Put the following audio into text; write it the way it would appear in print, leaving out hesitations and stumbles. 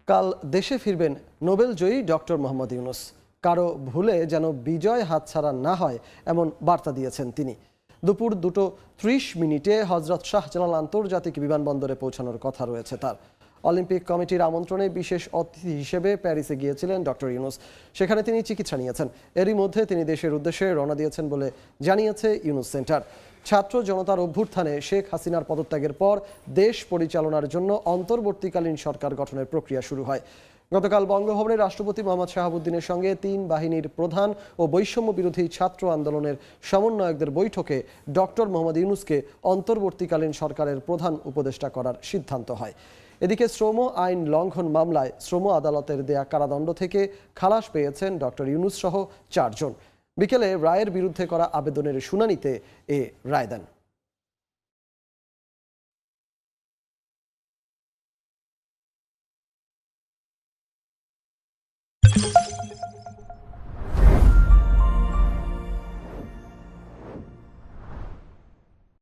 কাল দেশে ফিরবেন নোবেলজয়ী ডক্টর মোহাম্মদ ইউনূস। কারো ভুলে যেন বিজয় হাতছাড়া না হয় এমন বার্তা দিয়েছেন তিনি। দুপুর 2:30 হজরত শাহজালাল আন্তর্জাতিক বিমানবন্দরে পৌঁছানোর কথা রয়েছে তার। অলিম্পিক কমিটির আমন্ত্রণে বিশেষ অতিথি হিসেবে প্যারিসে গিয়েছিলেন ডক্টর ইউনূস। সেখানে তিনি চিকিৎসা নিয়েছেন। এরই মধ্যে তিনি দেশের উদ্দেশ্যে রওনা দিয়েছেন বলে জানিয়েছে ইউনূস সেন্টার। ছাত্র জনতার অভ্যুত্থানে শেখ হাসিনার পদত্যাগের পর দেশ পরিচালনার জন্য অন্তর্বর্তীকালীন সরকার গঠনের প্রক্রিয়া শুরু হয়। গতকাল বঙ্গভবনে রাষ্ট্রপতি মোহাম্মদ শাহাবুদ্দিনের সঙ্গে 3 বাহিনীর প্রধান ও বৈষম্য বিরোধী ছাত্র আন্দোলনের সমন্বয়কদের বৈঠকে ডক্টর মোহাম্মদ ইউনূসকে অন্তর্বর্তীকালীন সরকারের প্রধান উপদেষ্টা করার সিদ্ধান্ত হয়। এদিকে শ্রম আইন লঙ্ঘন মামলায় শ্রম আদালতের দেয়া কারাদণ্ড থেকে খালাস পেয়েছেন ডক্টর ইউনূস সহ 4 জন। বিকেলে রায়ের বিরুদ্ধে করা আবেদনের শুনানিতে এ রায় দেন।